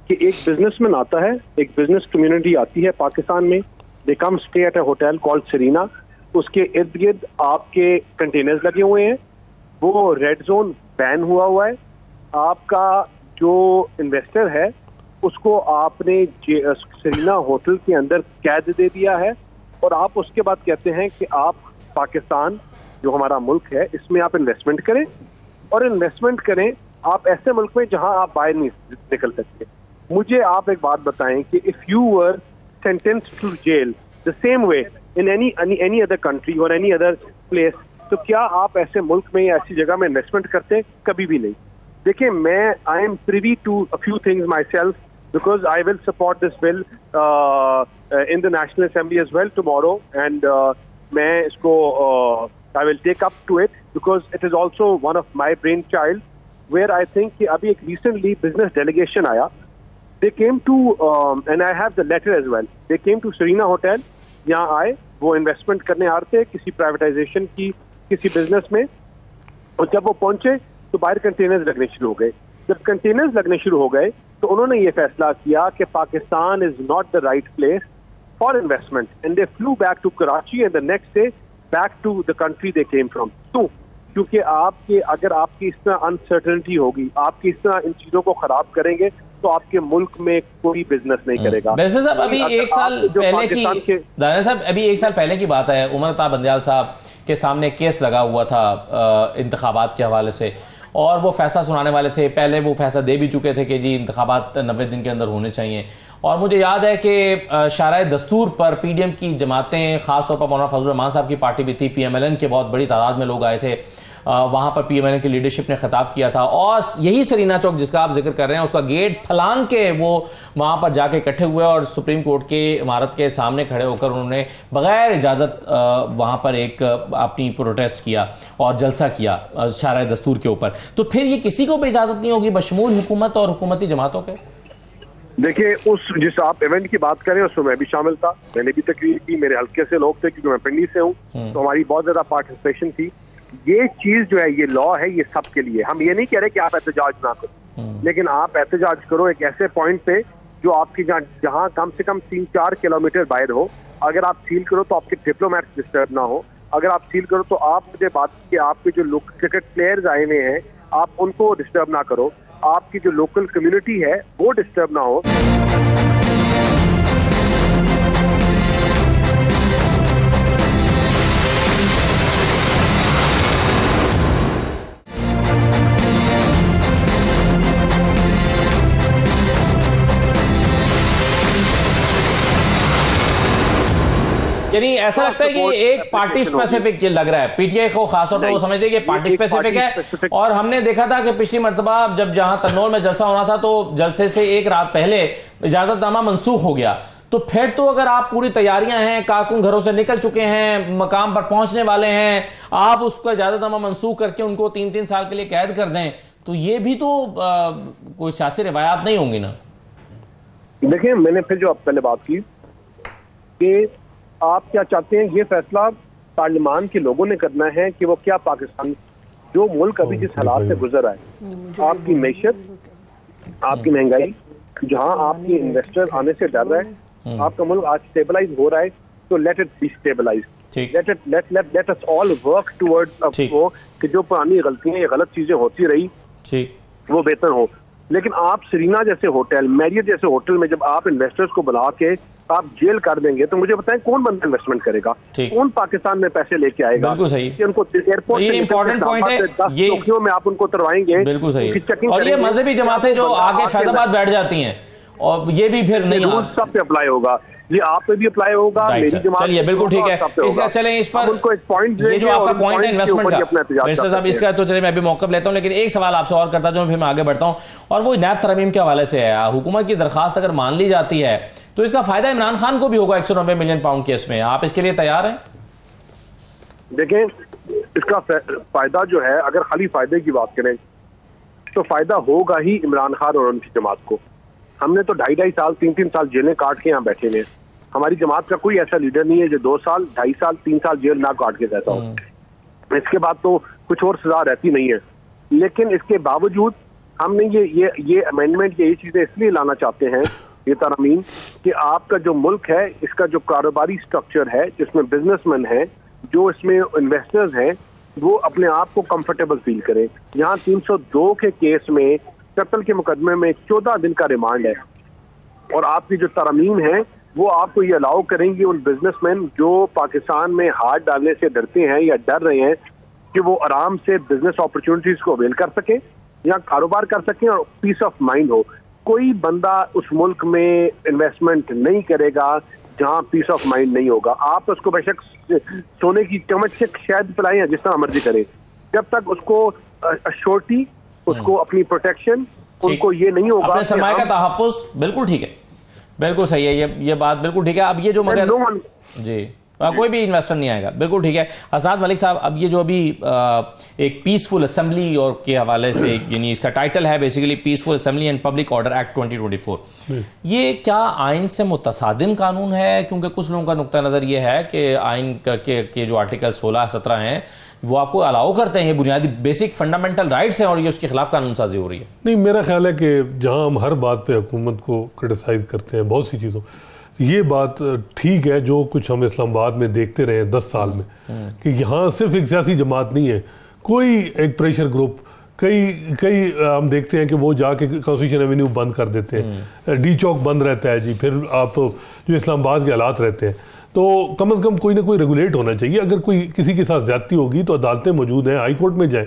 कि एक बिजनेसमैन आता है, एक बिजनेस कम्युनिटी आती है पाकिस्तान में, they come stay at a hotel called Serena, उसके इर्द गिर्द आपके कंटेनर्स लगे हुए हैं, वो रेड जोन बैन हुआ है, आपका जो इन्वेस्टर है उसको आपने सरीना होटल के अंदर कैद दे दिया है, और आप उसके बाद कहते हैं कि आप पाकिस्तान जो हमारा मुल्क है इसमें आप इन्वेस्टमेंट करें, और इन्वेस्टमेंट करें आप ऐसे मुल्क में जहां आप बाहर नहीं निकल सकते। मुझे आप एक बात बताएं कि if you were sentenced to jail the same way in any other country और एनी अदर प्लेस, तो क्या आप ऐसे मुल्क में या ऐसी जगह में इन्वेस्टमेंट करते? कभी भी नहीं। देखिए, मैं I am privy to a few things myself, because I will support this bill in the National Assembly as well tomorrow, and मैं इसको I will take up to it because it is also one of my brainchild, where I think कि अभी एक recently business delegation आया, they came to and I have the letter as well, they came to Serena Hotel, यहाँ आए, वो investment करने आ रहे थे किसी प्राइवेटाइजेशन की किसी बिजनेस में, और जब वो पहुंचे तो बाहर कंटेनर्स लगने शुरू हो गए। जब कंटेनर्स लगने शुरू हो गए तो उन्होंने ये फैसला किया कि Pakistan is not the right place for investment, and they flew back to Karachi and the next day back to the country they came from. क्यों? क्योंकि अगर आपकी इस तरह अनसर्टेनिटी होगी, आपकी इस तरह इन चीज़ों को ख़राब करेंगे, तो आपके मुल्क में कोई बिजनेस नहीं करेगा।
वैसे साहब अभी एक साल पहले की दानिया साहब अभी एक साल पहले की बात है, उमर अता बंदयाल साहब के सामने केस लगा हुआ था इंतखाबात के हवाले से, और वो फैसला सुनाने वाले थे। पहले वो फैसला दे भी चुके थे कि जी इंतखाबात 90 दिन के अंदर होने चाहिए। और मुझे याद है कि शाराए दस्तूर पर पीडीएम की जमातें, खासतौर पर मौलाना फजल रहमान साहब की पार्टी भी थी, पीएमएलएन के बहुत बड़ी तादाद में लोग आए थे, वहां पर पीएमएलएन की लीडरशिप ने खिताब किया था, और यही सरीना चौक जिसका आप जिक्र कर रहे हैं उसका गेट फलांग के वो वहां पर जाके इकट्ठे हुए और सुप्रीम कोर्ट की इमारत के सामने खड़े होकर उन्होंने बगैर इजाजत वहां पर एक अपनी प्रोटेस्ट किया और जलसा किया शाराए दस्तूर के ऊपर। तो फिर ये किसी को भी इजाजत नहीं होगी बशमूल हुकूमत और हुकूमती जमातों के?
देखिए, उस जिस आप इवेंट की बात करें उसमें मैं भी शामिल था, मैंने भी तकरीर की, मेरे हल्के से लोग थे क्योंकि मैं पिंडी से हूँ, तो हमारी बहुत ज्यादा पार्टिसिपेशन थी। ये चीज जो है, ये लॉ है, ये सबके लिए। हम ये नहीं कह रहे कि आप एहतजाज ना करो, लेकिन आप एहतजाज करो एक ऐसे पॉइंट पे जो आपकी जहाँ कम से कम 3-4 किलोमीटर बाहर हो। अगर आप सील करो तो आपके डिप्लोमेट्स डिस्टर्ब ना हो, अगर आप सील करो तो आप मुझे बात की आपके जो लोकल क्रिकेट प्लेयर्स आए हुए हैं आप उनको डिस्टर्ब ना करो, आपकी जो लोकल कम्युनिटी है वो डिस्टर्ब ना हो।
यानी ऐसा लगता है कि एक पार्टी स्पेसिफिक लग रहा है पीटीआई को, खासतौर पर वो समझते हैं कि पार्टी स्पेसिफिक है। और हमने देखा था कि पिछली मर्तबा जब जहां तन्नौल में जलसा होना था तो जलसे से एक रात पहले इजाजतनामा मनसूख हो गया। तो फिर तो अगर आप पूरी तैयारियां हैं, कारकुन घरों से निकल चुके हैं, मकाम पर पहुंचने वाले हैं, आप उसका इजाजतनामा मनसूख करके उनको 3-3 साल के लिए कैद कर दें, तो ये भी तो कोई सियासी रिवायात नहीं होंगी ना।
देखिए, मैंने फिर जो पहले बात की कि आप क्या चाहते हैं, ये फैसला पार्लियामान के लोगों ने करना है कि वो क्या पाकिस्तान, जो मुल्क अभी जिस हालात से गुजर रहा है, आपकी मैशत, आपकी महंगाई, जहां आपके इन्वेस्टर आने से डर रहा है, आपका मुल्क आज स्टेबलाइज हो रहा है, तो let it be stabilise, let us all work towards वो कि जो पुरानी गलतियां या गलत चीजें होती रही वो बेहतर हो। लेकिन आप सरीना जैसे होटल, मैरियट जैसे होटल में जब आप इन्वेस्टर्स को बुला के आप जेल कर देंगे तो मुझे बताएं कौन बंदा इन्वेस्टमेंट करेगा, कौन पाकिस्तान में पैसे लेके आएगा?
बिल्कुल सही।
कि उनको एयरपोर्ट
ये इंपॉर्टेंट पॉइंट है,
10 चौकियों में आप उनको उतरवाएंगे।
बिल्कुल सही। और ये मजहबी जमातें जो आगे फैजाबाद बैठ जाती हैं, और ये भी फिर नहीं,
सब पे अप्लाई होगा, ये आप पे भी अप्लाई होगा, मेरी जमात।
चलिए, बिल्कुल ठीक है। इसका चलें इस पर
उनको एक पॉइंट,
ये जो आपका पॉइंट है इन्वेस्टमेंट का, मिनिस्टर साहब, इसका तो चलिए मैं भी मौका लेता हूं, लेकिन एक सवाल आपसे और करता हूं, फिर मैं आगे बढ़ता हूं, और वो नैब तरमीम के हवाले से है। हुकूमत की दरखास्त अगर मान ली जाती है तो इसका फायदा इमरान खान को भी होगा 190 मिलियन पाउंड केस में, आप इसके लिए तैयार हैं?
देखें, इसका फायदा जो है, अगर खाली फायदे की बात करें तो फायदा होगा ही इमरान खान और उनकी जमात को। हमने तो 2.5 साल 3-3 साल जेलें काट के यहाँ बैठे हैं। हमारी जमात का कोई ऐसा लीडर नहीं है जो 2 साल 2.5 साल 3 साल जेल ना काट के रहता हो। इसके बाद तो कुछ और सजा रहती नहीं है। लेकिन इसके बावजूद हमने ये अमेंडमेंट, ये चीजें इसलिए लाना चाहते हैं, ये तरमीम, कि आपका जो मुल्क है इसका जो कारोबारी स्ट्रक्चर है, जिसमें बिजनेसमैन है, जो इसमें इन्वेस्टर्स हैं, वो अपने आप को कंफर्टेबल फील करें। यहाँ 302 के केस में, कत्ल के मुकदमे में 14 दिन का रिमांड है, और आपकी जो तरमीम है वो आपको ये अलाउ करेंगी उन बिजनेसमैन जो पाकिस्तान में हाथ डालने से डरते हैं या डर रहे हैं कि वो आराम से बिजनेस अपॉर्चुनिटीज को अवेल कर सकें या कारोबार कर सकें और पीस ऑफ माइंड हो। कोई बंदा उस मुल्क में इन्वेस्टमेंट नहीं करेगा जहां पीस ऑफ माइंड नहीं होगा। आप उसको बेशक सोने की चम्मच से शायद पिलाएं या जिस तरह मर्जी करें, जब तक उसको अश्योरिटी, उसको अपनी प्रोटेक्शन, उनको ये नहीं होगा
अपने सरमाए का तहफ़्फ़ुज़। बिल्कुल ठीक है, बिल्कुल सही है, ये बात बिल्कुल ठीक है। अब ये जो मगर जी कोई भी इन्वेस्टर नहीं आएगा, बिल्कुल ठीक है। हसनात मलिक साहब, अब ये जो अभी एक पीसफुल असेंबली और के हवाले से, यानी इसका टाइटल है basically peaceful assembly and public order act 2024, ये क्या आइन से मुतसादिम कानून है? क्योंकि कुछ लोगों का नुक्ता नज़र ये है कि आइन के जो आर्टिकल 16-17 हैं वो आपको अलाउ करते हैं, बुनियादी बेसिक फंडामेंटल राइट्स हैं, और ये उसके खिलाफ कानून साजी हो रही है।
नहीं, मेरा ख्याल है कि जहां हम हर बात पे हुकूमत को क्रिटिसाइज करते हैं बहुत सी चीज़ों, ये बात ठीक है जो कुछ हम इस्लामाबाद में देखते रहे 10 साल में, कि यहाँ सिर्फ एक सियासी जमात नहीं है, कोई एक प्रेशर ग्रुप कई हम देखते हैं कि वो जाके कॉन्स्टिट्यूशन एवेन्यू बंद कर देते हैं, डी चौक बंद रहता है जी, फिर आप जो इस्लामाबाद के हालात रहते हैं, तो कम से कम कोई ना कोई रेगुलेट होना चाहिए। अगर कोई किसी के साथ ज्यादती होगी तो अदालतें मौजूद हैं, हाई कोर्ट में जाएं,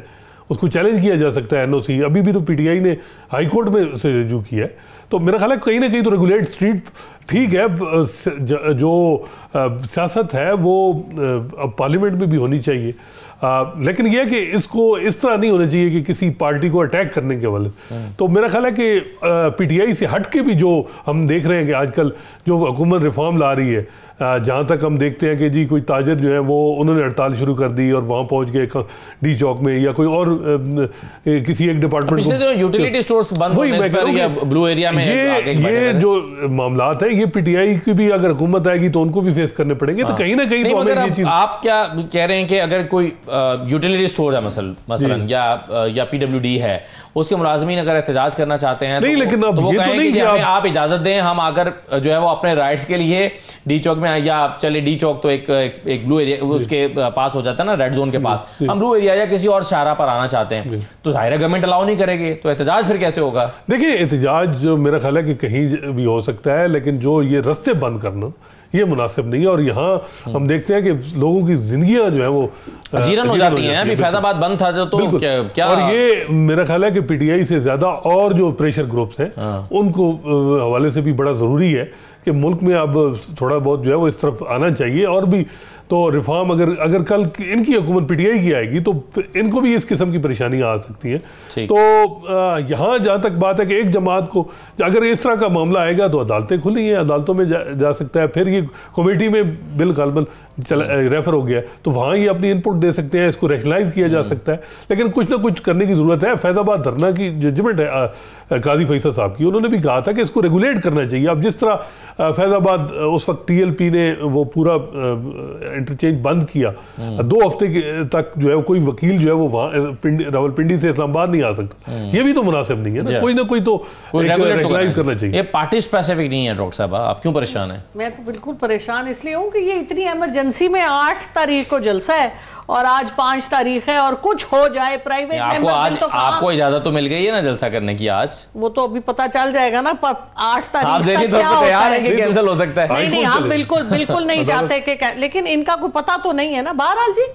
उसको चैलेंज किया जा सकता है। एनओसी अभी भी तो पीटीआई ने हाई कोर्ट में से रजू किया है, तो मेरा ख्याल है कहीं ना कहीं तो रेगुलेट स्ट्रीट ठीक है। जो सियासत है वो पार्लियामेंट में भी होनी चाहिए, लेकिन यह कि इसको इस तरह नहीं होना चाहिए कि किसी पार्टी को अटैक करने के वाले। तो मेरा ख्याल है कि पीटीआई से हट के भी जो हम देख रहे हैं कि आजकल जो हुकूमत रिफॉर्म ला रही है, जहाँ तक हम देखते हैं कि जी कोई ताजर जो है वो उन्होंने हड़ताल शुरू कर दी और वहाँ पहुँच गए डी चौक में, या कोई और किसी एक डिपार्टमेंट
यूटिलिटी स्टोर्स बंद होने पर या ब्लू एरिया में
ये जो मामलात है, ये पीटीआई की भी अगर हुकूमत आएगी तो उनको भी फेस करने पड़ेंगे। तो कहीं ना कहीं तो हमें ये चीज,
आप क्या कह रहे हैं कि अगर कोई यूटिलिटी स्टोर है मसलन या पीडब्ल्यूडी है, उसके मुलाजमीन अगर एहतजाज करना चाहते हैं,
नहीं, लेकिन
तो वो कहें कि आप इजाजत दें, हम अगर जो है वो अपने राइट्स के लिए डी चौक में, या चले डी चौक तो एक ब्लू एरिया उसके पास हो जाता है ना, रेड जोन के पास, हम ब्लू एरिया या किसी और शाहरा पर आना चाहते हैं, तो जाहिर है गवर्नमेंट अलाउ नहीं करेगी, तो एहतजाज फिर कैसे होगा?
देखिए, एहतजाज जो मेरा ख्याल है कि कहीं भी हो सकता है, लेकिन जो ये रास्ते बंद करना ये मुनासिब नहीं है। और यहाँ हम देखते हैं कि लोगों की जिंदगियां जो है वो
जीरन हो जाती हैं। अभी फैजाबाद बंद था तो क्या, और
ये मेरा ख्याल है कि पीटीआई से ज्यादा और जो प्रेशर ग्रुप्स हैं उनको हवाले से भी बड़ा जरूरी है कि मुल्क में अब थोड़ा बहुत जो है वो इस तरफ आना चाहिए। और भी तो रिफॉर्म अगर कल इनकी हुकूमत पीटीआई की आएगी तो इनको भी इस किस्म की परेशानियां आ सकती हैं। तो यहाँ जहाँ तक बात है कि एक जमात को अगर इस तरह का मामला आएगा तो अदालतें खुली हैं, अदालतों में जा सकता है। फिर ये कमेटी में बिल गालबन रेफर हो गया तो वहाँ ये अपनी इनपुट दे सकते हैं, इसको रैशनलाइज किया जा सकता है। लेकिन कुछ ना कुछ करने की जरूरत है। फैजाबाद धरना की जजमेंट है काजी फैसल साहब की, उन्होंने भी कहा था कि इसको रेगुलेट करना चाहिए। अब जिस तरह फैजाबाद उस वक्त टीएलपी ने वो पूरा इंटरचेंज बंद किया, 2 हफ्ते तक जो है कोई वकील जो है वो वहाँ रावलपिंडी से इस्लामाबाद नहीं आ सकता, ये भी तो मुनासिब नहीं है ना। कोई ना कोई तो रेगुलाइज करना चाहिए।
ये पार्टी स्पेसिफिक नहीं है। डॉक्टर साहब आप क्यों परेशान है?
मैं तो बिल्कुल परेशान इसलिए हूँ कि ये इतनी इमरजेंसी में 8 तारीख को जलसा है और आज 5 तारीख है और कुछ हो जाए प्राइवेट
आपको आज तो आपको इजाजत तो मिल गई है ना जलसा करने की आज?
वो तो अभी पता चल जाएगा ना 8 तारीख
आप ज़हनी तौर पे तैयार हैं कि कैंसिल हो सकता है?
नहीं, हम बिल्कुल नहीं चाहते कि, लेकिन इनका कोई पता तो नहीं है ना। बहरहाल जी,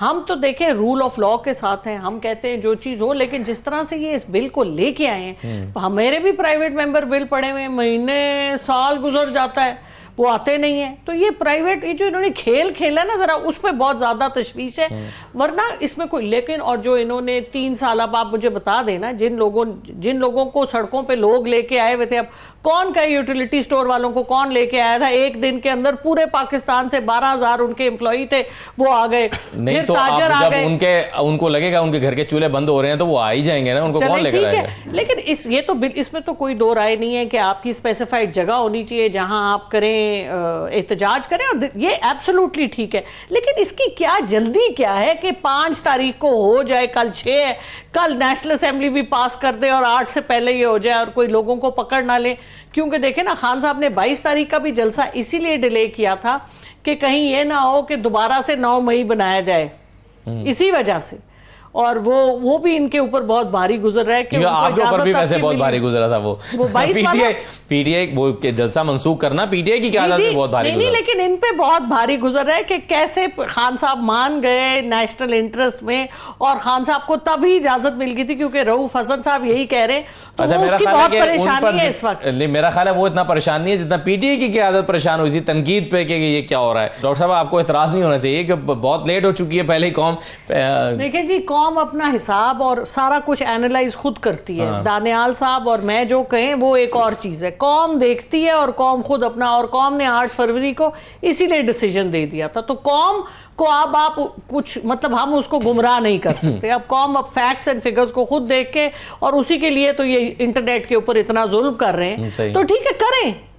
हम तो देखें रूल ऑफ लॉ के साथ हैं, हम कहते हैं जो चीज हो, लेकिन जिस तरह से ये इस बिल को लेके आए हैं, मेरे भी प्राइवेट मेंबर बिल पड़े हुए, महीने साल गुजर जाता है, वो आते नहीं है। तो ये प्राइवेट ये जो इन्होंने खेल खेला ना, जरा उस पर बहुत ज्यादा तशवीश है, वरना इसमें कोई। लेकिन और जो इन्होंने 3 साल, अब आप मुझे बता देना, जिन लोगों को सड़कों पे लोग लेके आए हुए थे, अब कौन का यूटिलिटी स्टोर वालों को कौन लेके आया था? एक दिन के अंदर पूरे पाकिस्तान से 12,000 उनके एम्प्लॉई थे, वो आ गए।
नहीं तो जब उनको लगेगा उनके घर के चूल्हे बंद हो रहे हैं तो वो आ ही जाएंगे ना, उनको कौन लेकर आएगा?
लेकिन इसमें तो कोई दो राय नहीं है कि आपकी स्पेसिफाइड जगह होनी चाहिए जहां आप करें, एहतजाज करें, और ये एब्सोल्युटली ठीक है। लेकिन इसकी क्या जल्दी क्या है कि 5 तारीख को हो जाए, कल 6 है, कल नेशनल असेंबली भी पास कर दे और 8 से पहले ये हो जाए और कोई लोगों को पकड़ ना ले। क्योंकि देखें ना, खान साहब ने 22 तारीख का भी जलसा इसीलिए डिले किया था कि कहीं ये ना हो कि दोबारा से 9 मई बनाया जाए, इसी वजह से। और वो भी इनके ऊपर बहुत भारी गुजर रहा है कि
आपके ऊपर भी वैसे बहुत भारी गुजरा था वो पीटीआई वो जलसा मंसूख करना पीटीआई की क्या आदत है, बहुत भारी
नहीं, लेकिन इन पे बहुत भारी गुजर रहा है कि कैसे खान साहब मान गए नेशनल इंटरेस्ट में, और खान साहब को तभी इजाजत मिल गई थी क्योंकि रऊफ हसन साहब यही कह रहे हैं। तो उसकी बहुत परेशानी है इस वक्त।
मेरा ख्याल है वो इतना परेशान नहीं है जितना पीटीआई की क्यादत परेशान हुई थी तनकीद पे कि ये क्या हो रहा है। डॉक्टर साहब आपको इतराज नहीं होना चाहिए कि बहुत लेट हो चुकी है पहले ही कौम।
देखिए जी, कौम अपना हिसाब और सारा कुछ एनालाइज खुद करती है। दानियाल साहब और मैं जो कहें वो एक और चीज है, कौम देखती है और कौम खुद अपना, और कौम ने 8 फरवरी को इसीलिए डिसीजन दे दिया था। तो कौम को अब आप कुछ मतलब हम उसको गुमराह नहीं कर सकते। अब कौम अब फैक्ट्स एंड फिगर्स को खुद देख के, और उसी के लिए तो ये इंटरनेट के ऊपर इतना जुल्म कर रहे हैं। तो ठीक है,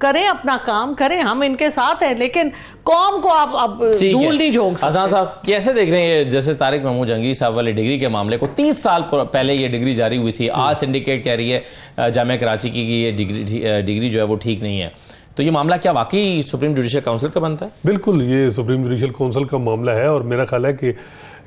करें अपना काम करें, हम इनके साथ हैं, लेकिन कौम को आप अब धूल नहीं झोंक सकते।
अज़ान साहब कैसे देख रहे हैं जैसे तारिक महमूद जहांगीर साहब वाले डिग्री के मामले को? 30 साल पहले ये डिग्री जारी हुई थी, आज सिंडिकेट कह रही है जामिया कराची की ये डिग्री जो है वो ठीक नहीं है। तो ये मामला क्या वाकई सुप्रीम जुडिशियल काउंसिल का बनता है?
बिल्कुल, ये सुप्रीम जुडिशियल काउंसिल का मामला है और मेरा ख्याल है कि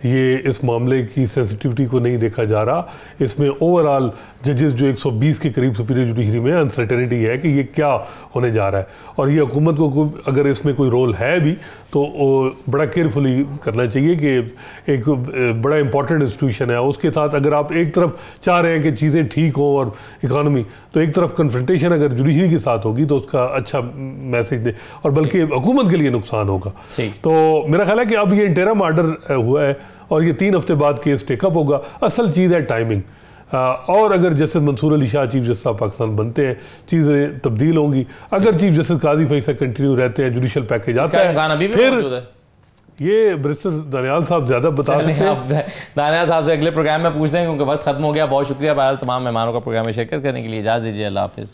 ये इस मामले की सेंसिटिविटी को नहीं देखा जा रहा। इसमें ओवरऑल जजेस जो 120 के करीब सुपीरियर जुडिशरी में अनसर्टेनिटी है कि ये क्या होने जा रहा है, और ये हुकूमत को अगर इसमें कोई रोल है भी तो बड़ा केयरफुली करना चाहिए कि एक बड़ा इंपॉर्टेंट इंस्टीट्यूशन है, उसके साथ अगर आप एक तरफ चाह रहे हैं कि चीज़ें ठीक हों और इकानमी, तो एक तरफ कन्फ्रंटेशन अगर जुडिशरी के साथ होगी तो उसका अच्छा मैसेज दे, और बल्कि हुकूमत के लिए नुकसान होगा। तो मेरा ख्याल है कि अब ये इंटरम आर्डर हुआ है और ये 3 हफ्ते बाद केस टेकअप होगा। असल चीज़ है टाइमिंग, और अगर justice Mansoor Ali Shah chief justice of Pakistan बनते हैं चीज़ें तब्दील होंगी। अगर चीफ जस्टिस काजी फैसला कंटिन्यू रहते हैं, जुडिशल पैकेज आता है, फिर ये बैरिस्टर दानियाल साहब ज्यादा बता सकते हैं।
दानियाल साहब से अगले प्रोग्राम में पूछते हैं क्योंकि वक्त खत्म हो गया। बहुत शुक्रिया बहरहाल तमाम मेहमानों का प्रोग्राम में शिरकत करने के लिए। इजाज़त दीजिए, अल्लाह हाफिज़।